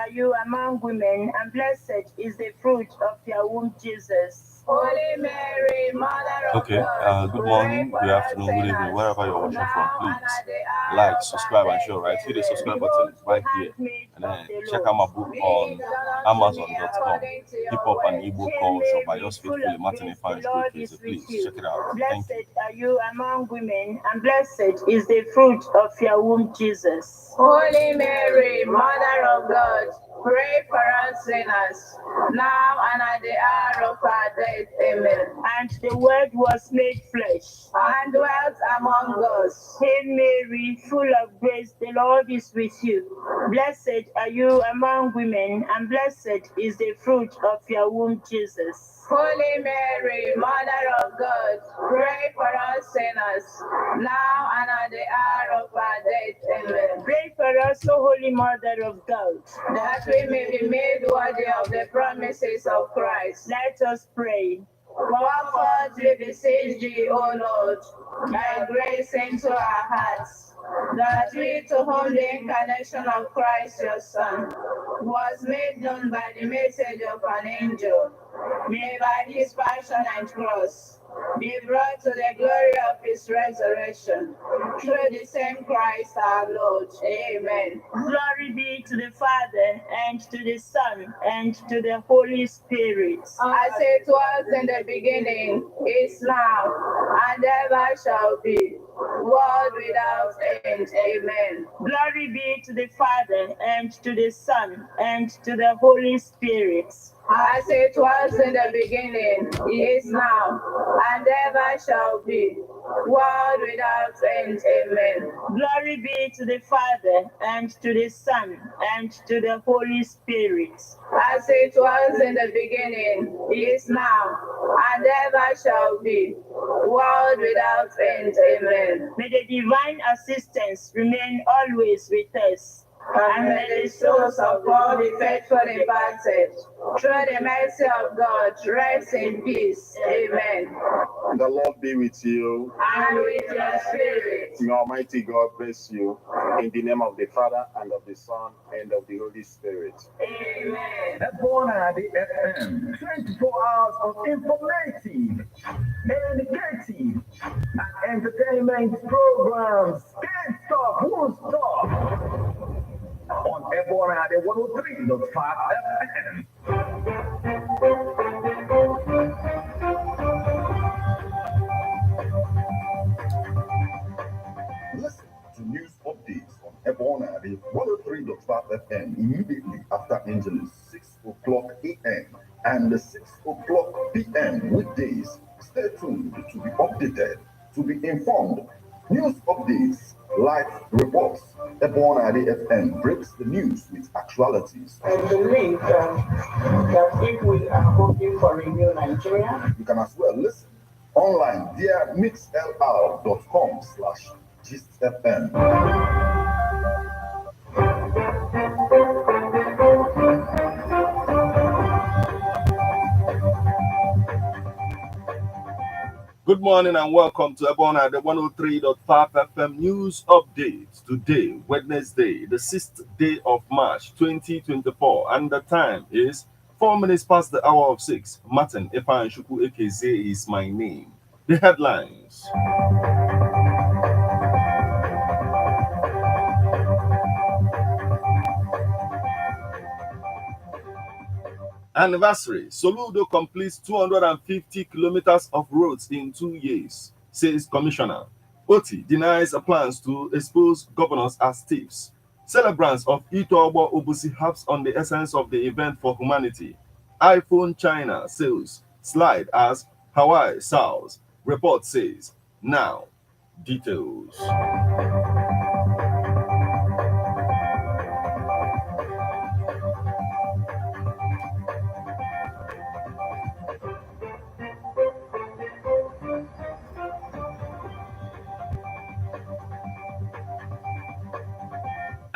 are you among women, and blessed is the fruit of your womb, Jesus. Holy Mary, Mother of Okay, God, good pray morning, for good us afternoon, good evening, sinners, wherever you're watching from. now and Please at the hour like, of our subscribe, and share, death. right? Hit the subscribe Amen. button Behold, the right here. handmaid And of then the check Lord. out my book Be on it done unto me Amazon.com. according to Hip your Hop and word. Igbo Hail culture by Mary, yours full faithfully, of Martin grace, the Ifeanyi Lord Chukwueze. is with Please you. check it out. Thank you. Blessed are you among women, and blessed is the fruit of your womb, Jesus. Holy Mary, Mother of God, pray for us sinners, now and at the hour of our death. Amen. And the Word was made flesh, and dwelt among us. Hail Mary, full of grace, the Lord is with you. Blessed are you among women, and blessed is the fruit of your womb, Jesus. Holy Mary, Mother of God, pray for us sinners, now and at the hour of our death. Amen. Pray for us, O Holy Mother of God, that we may be made worthy of the promises of Christ. Let us pray. Pour forth, we beseech thee, O Lord, thy grace into our hearts, that we, to whom the incarnation of Christ your Son was made known by the message of an angel, may by his passion and cross be brought to the glory of his resurrection, through the same Christ our Lord. Amen. Glory be to the Father, and to the Son, and to the Holy Spirit. As it was in the beginning, is now, and ever shall be, world without end. Amen. Glory be to the Father, and to the Son, and to the Holy Spirit. As it was in the beginning, is now, and ever shall be, world without end. Amen. Glory be to the Father, and to the Son, and to the Holy Spirit. As it was in the beginning, is now, and ever shall be, world without end. Amen. May the divine assistance remain always with us, and may the souls of all the faithful departed, through the mercy of God, rest in peace. Amen. The Lord be with you. And with your spirit. May Almighty God bless you. In the name of the Father, and of the Son, and of the Holy Spirit. Amen. Born at the FM, 24 hours of informative, educative, and entertainment programs. Can't stop, won't stop. On Ebon at the 103.5 FM. Listen to news updates on Ebon at the 103.5 FM immediately after Angeles, 6 o'clock a.m. and 6 o'clock p.m. weekdays. Stay tuned to be updated, to be informed. News updates, live reports. Ebon at the FM breaks the news with actualities. And believe that if we are hoping for a new Nigeria, You can as well listen online via mixlr.com/GistFM. Good morning and welcome to Ebon at the 103.5 FM News Update. Today, Wednesday, the 6th day of March 2024, and the time is 4 minutes past the hour of 6. Martin Ifeanyi Chukwueze is my name. The headlines. Anniversary. Soludo completes 250 kilometers of roads in 2 years, says Commissioner. Oti denies plans to expose governors as thieves. Celebrants of Ogbo Obosi Harps on the essence of the event for humanity. iPhone China sales slide as Hawaii sells. Report says. Now, details.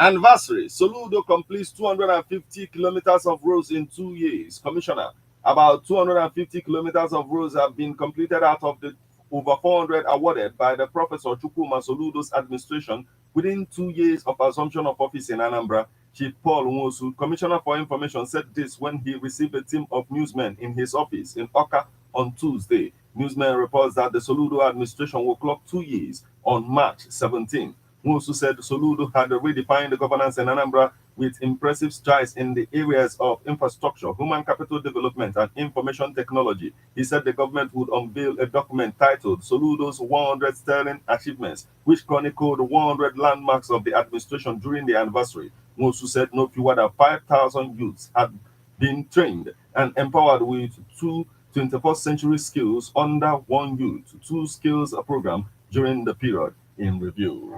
Anniversary. Soludo completes 250 kilometers of roads in 2 years. Commissioner, about 250 kilometers of roads have been completed out of the over 400 awarded by the Professor Chukwuma Soludo's administration within 2 years of assumption of office in Anambra. Chief Paul Nwosu, Commissioner for Information, said this when he received a team of newsmen in his office in Oka on Tuesday. Newsmen reports that the Soludo administration will clock 2 years on March 17. Nwosu said Soludo had redefined the governance in Anambra with impressive strides in the areas of infrastructure, human capital development, and information technology. He said the government would unveil a document titled Soludo's 100 Sterling Achievements, which chronicled 100 landmarks of the administration during the anniversary. Nwosu said no fewer than 5,000 youths had been trained and empowered with two 21st century skills under one youth, two skills program during the period in review.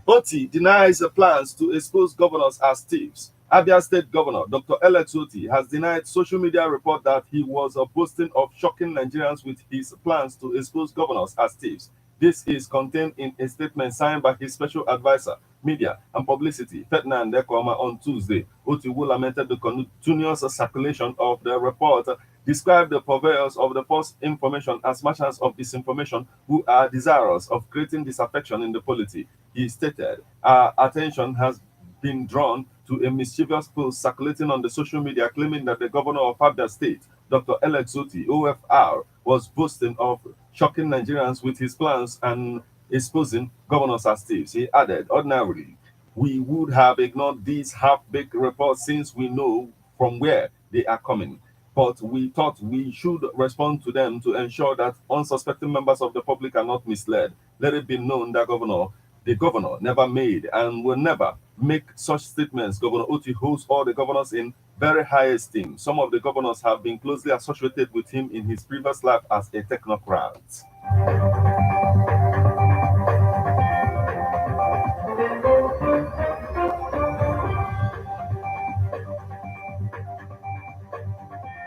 Oti denies the plans to expose governors as thieves. Abia State Governor Dr. Alex Oti has denied social media report that he was boasting of shocking Nigerians with his plans to expose governors as thieves. This is contained in a statement signed by his special advisor, media and publicity, Ferdinand Ekoma, on Tuesday. Oti, who lamented the continuous circulation of the report, described the purveyors of the false information as merchants of disinformation who are desirous of creating disaffection in the polity. He stated, our attention has been drawn to a mischievous post circulating on the social media claiming that the governor of Abia State, Dr. Alex Oti, OFR, was boasting of shocking Nigerians with his plans and exposing governors as thieves. He added, ordinarily, we would have ignored these half-baked reports since we know from where they are coming. But we thought we should respond to them to ensure that unsuspecting members of the public are not misled. Let it be known that the governor never made and will never make such statements. Governor Oti holds all the governors in very high esteem. Some of the governors have been closely associated with him in his previous life as a technocrat.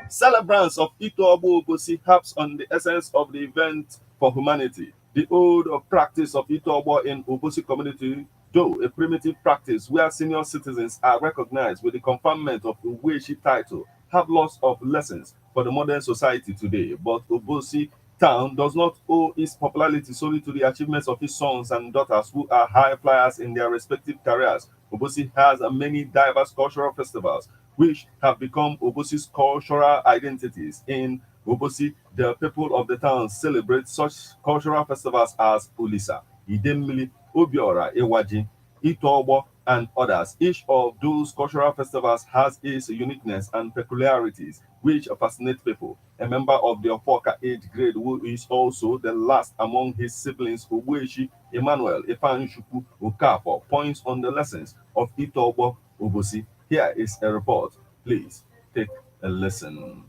Celebrants of Ogbo Obosi Harps on the essence of the event for humanity. The old practice of Ogbo in Obosi community, though a primitive practice where senior citizens are recognized with the conferment of Uweshi title, have lots of lessons for the modern society today. But Obosi town does not owe its popularity solely to the achievements of its sons and daughters who are high flyers in their respective careers. Obosi has many diverse cultural festivals which have become Obosi's cultural identities. In Obosi, the people of the town celebrate such cultural festivals as Olisa, Idemmili, Obiora, Ewaji, Itobo, and others. Each of those cultural festivals has its uniqueness and peculiarities, which fascinate people. A member of the Ofoka age grade, who is also the last among his siblings, Ogbueshi Emmanuel Ifanshuku Okafor, points on the lessons of Itobo Obosi. Here is a report. Please take a listen.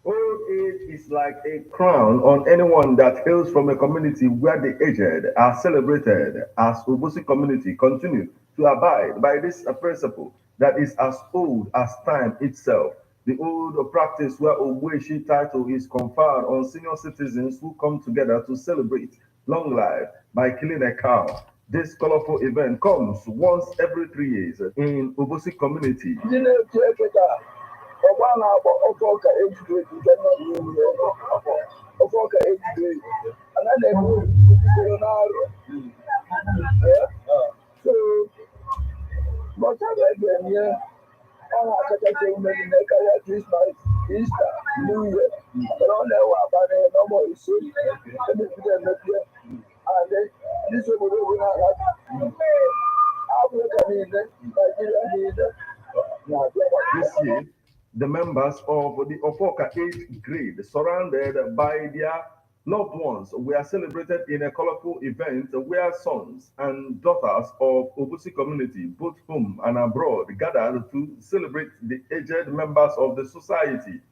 Old age is like a crown on anyone that hails from a community where the aged are celebrated. As Obosi community continue to abide by this principle that is as old as time itself. The old practice where Ogbueshi title is conferred on senior citizens who come together to celebrate long life by killing a cow. This colorful event comes once every 3 years in Obosi community. ọgba na-agba ofe ọka ejide nke nọ n'ime ofe ọka ejide ana na-eme ojidere n'arụ so bọchara ebe nye ọ na-akachasị mmeri na karịa Krismas, Ista, New Year mana ọ na-ewe abalị n'ọgbọ ise emepide emepie adị n'isi obodo obodo ala Afrịka niile Naijiria niile na-abịa. This year, the members of the Ofoka 8th grade, surrounded by their loved ones, were celebrated in a colorful event where sons and daughters of Obosi community, both home and abroad, gathered to celebrate the aged members of the society.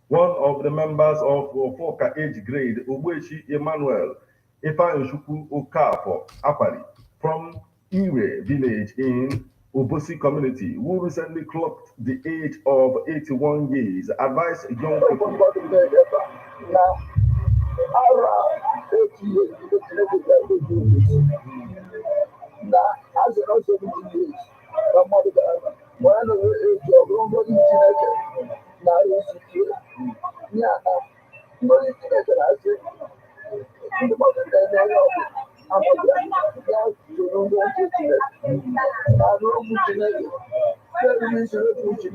One of the members of Ofoka 8th grade, Ogbueshi Emmanuel Ifanshuku Okafor Apari, from Ire village in Obosi community, who recently clocked the age of 81 years, advised young people. Now, around 80 years, now, as an also 70 years, somebody that one of the age of nobody now is secure. Yeah, nobody I say, in the mother, I'm a guy to know what to do. I know what to do. Tell me, so what to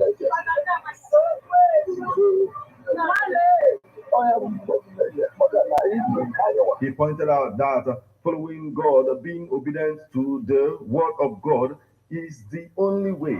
do. He pointed out that following God, being obedient to the word of God, is the only way.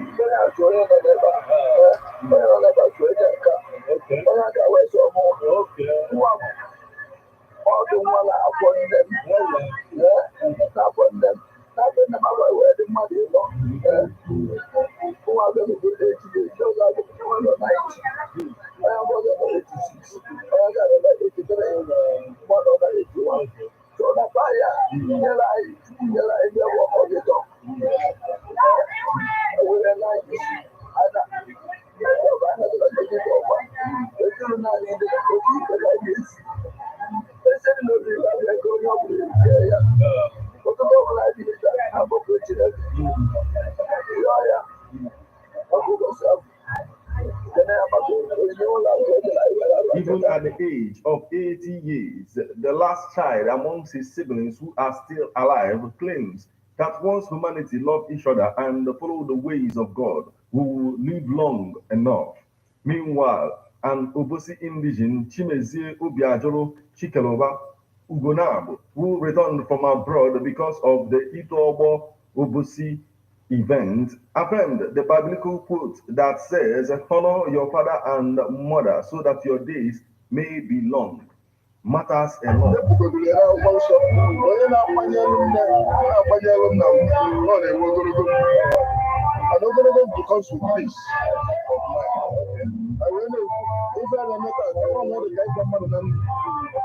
Even at the age of 80 years, the last child amongst his siblings who are still alive claims that once humanity loved each other and followed the ways of God, we will live long enough. Meanwhile, an Obosi indigene, Chimezie Obiajoro Chikeloba Ugonab, who returned from abroad because of the Ogbo Obosi event, affirmed the biblical quote that says, "Honor your father and mother so that your days may be long," matters a lot. And ogologo becomes with peace of mind. I will know if I am not I don't know the guy from Madam.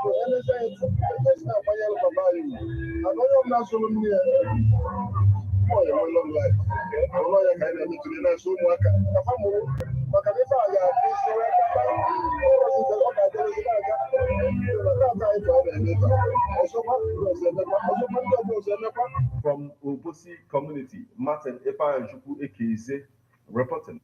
So anything it's not my yellow Baba. I know you're not so near. Oh, you will long life. I know you're kind of to the so much. The family, but I never got this way. From Obosi community, Martin Epanjuku Ekeze reporting.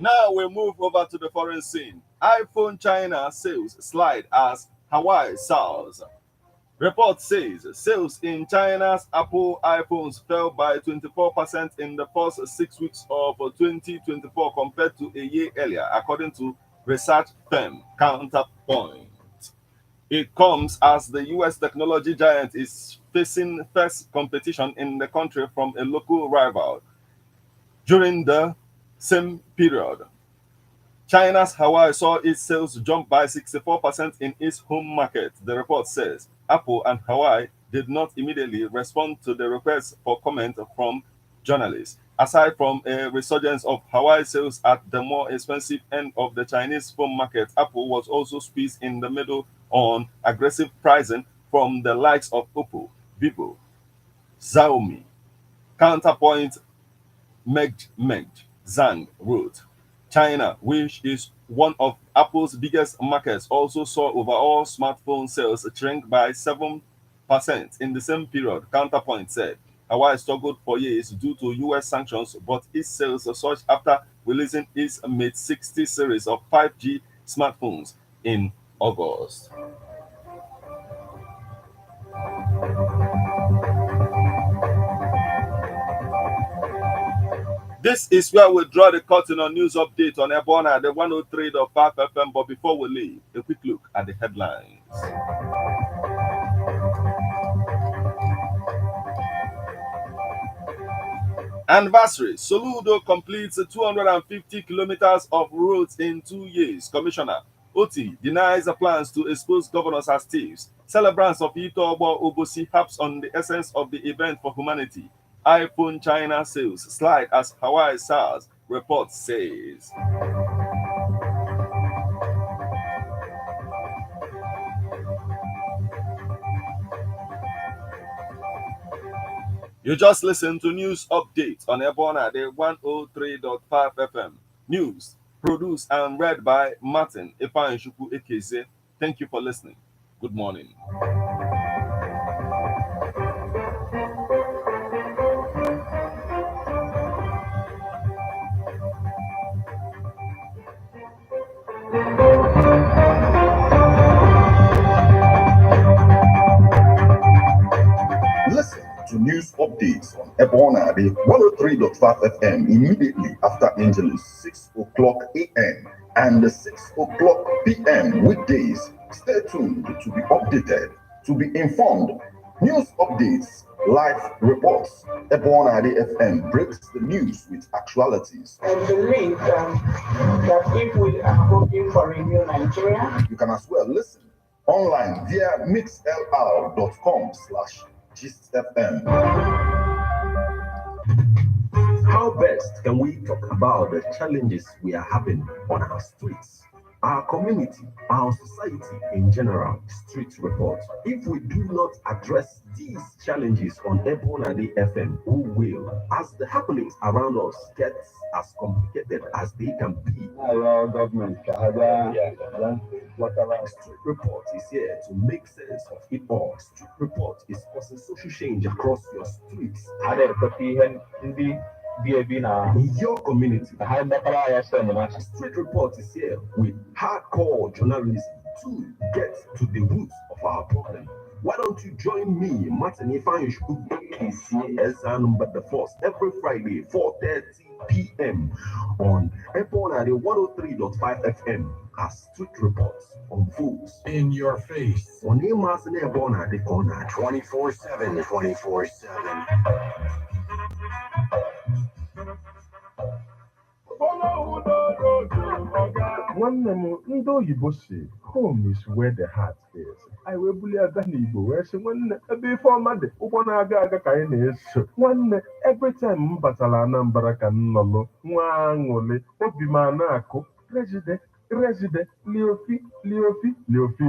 Now we move over to the foreign scene. iPhone China sales slide as Hawaii soars. Report says sales in China's Apple iPhones fell by 24% in the first 6 weeks of 2024 compared to a year earlier, according to research firm Counterpoint. It comes as the US technology giant is facing fierce competition in the country from a local rival. During the same period, China's Hawaii saw its sales jump by 64% in its home market, the report says. Apple and Hawaii did not immediately respond to the request for comment from journalists. Aside from a resurgence of Hawaii sales at the more expensive end of the Chinese phone market, Apple was also squeezed in the middle on aggressive pricing from the likes of Oppo, Vivo, Xiaomi. Counterpoint Meg Zhang wrote, China, which is one of Apple's biggest markets, also saw overall smartphone sales shrink by 7% in the same period. Counterpoint said Hawaii struggled for years due to US sanctions, but its sales surged after releasing its Mate 60 series of 5G smartphones in August. This is where we draw the curtain on news update on Ebona, the 103.5 FM. But before we leave, a quick look at the headlines. Anniversary. Soludo completes 250 kilometers of roads in 2 years. Commissioner Oti denies the plans to expose governors as thieves. Celebrants of Ogbo Obosi Harps on the essence of the event for humanity. iPhone China sales slide as Hawaii SARS report says. You just listened to news updates on Ebona the 103.5 FM. News produced and read by Martin Ifanshuku Ekeze. Thank you for listening. Good morning. Listen to news updates on Ebona the 103.5 FM immediately after Angelus 6 o'clock a.m. and 6 o'clock p.m. weekdays. Stay tuned to be updated, to be informed. News updates, live reports. Ebona the FM breaks the news with actualities. I believe that if we are hoping for a new Nigeria, you can as well listen online via mixlr.com/GistFM. How best can we talk about the challenges we are having on our streets, our community, our society in general? Street report. If we do not address these challenges on Ebona the FM, who will, as the happenings around us get as complicated as they can be? Government. Street report is here to make sense of it all. Street report is causing social change across your streets. In your community. Street report is here with hardcore journalism to get to the roots of our problem. Why don't you join me, Martin Ifanshuku number the first every Friday, 4:30 p.m. on Ebona 103.5 FM as Street Reports unfolds in your face. On Emas and Ebona the corner 24/7, 24/7. Nwanne m ndị oyibo si home is where the heart is. Anyị wee bulie aga n'Igbo wee sị nwanne ebe ife ọma dị ụgbọ na-aga aga ka anyị na-eso. Nwanne every time m batara Anambra ka m nọlụ nwa aṅụlị obi m a na-akụ Resident Leofi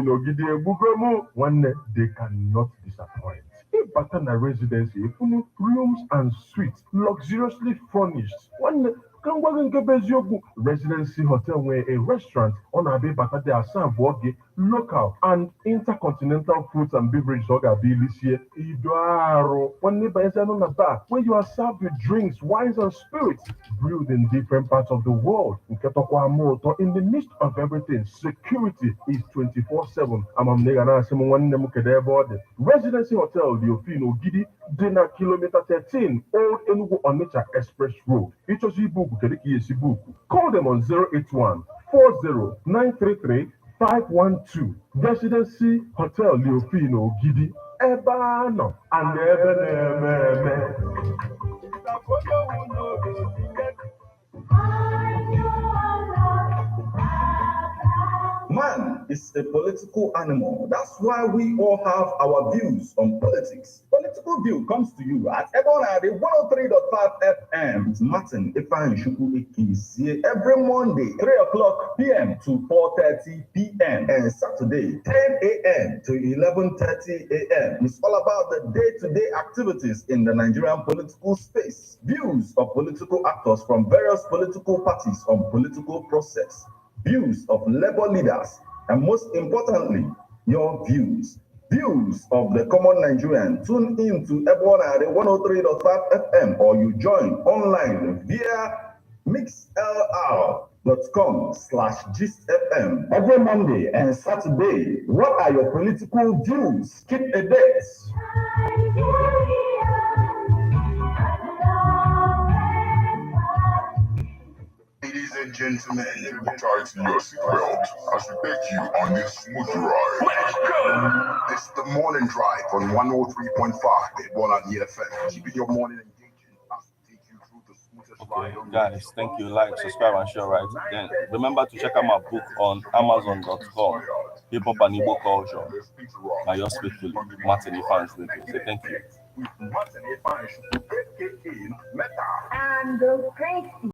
n'ogidi egbugo m. Nwanne they cannot disappoint. Ịbata na residency ifunu rooms and suites luxuriously furnished. Nwanne ka m gwa gị nke bụ eziokwu, Residency Hotel nwere a restaurant ọ na-abịa ịbata dị asaa abụọ gị local and intercontinental fruits and beverages ọ ga-abịa ilisie ido arụ. Nwanne banyezi anụ na bar where you are served with drinks, wines and spirits brewed in different parts of the world. Nke tọkwa ama ụtọ. In the midst of everything, security is 24/7. Amamne ga na-asị m nwanne m kedu ebe ọ dị. Residency Hotel dị Ofin Ogidi dị na kilomita 13 Old Enugu Onitsha Express Road. Ịchọzi ibu kedu ka esi buku? Call them on 081-40-933-512. Residency Hotel Leofin Ogidi. Ebe a nọ and ebe na-eme eme. Man is a political animal. That's why we all have our views on politics. Political View comes to you at Ebona 103.5 FM with Martin Ifanshuku Ekeze every Monday, 3 o'clock p.m. to 4:30 p.m. and Saturday, 10 a.m. to 11:30 a.m. It's all about the day-to-day activities in the Nigerian political space. Views of political actors from various political parties on political process. Views of labor leaders, and most importantly, your views. Views of the common Nigerian. Tune in to Ebona 103.5 FM or you join online via mixlr.com/GistFM every Monday and Saturday. What are your political views? Keep a date. Ladies and gentlemen, tighten your seatbelt as we take you on this smooth ride. Let's go! It's the morning drive on 103.5 Ebona FM, keeping your morning engaging as we take you through the smoothest Okay, guys, thank you. Like, subscribe, and share, right? Then remember to check out my book on Amazon.com. Hip Hop and Igbo Culture. By yours faithfully, Martin Ifans Radio. Say thank you. With Martin Ifans, aka Meta. And Gracie.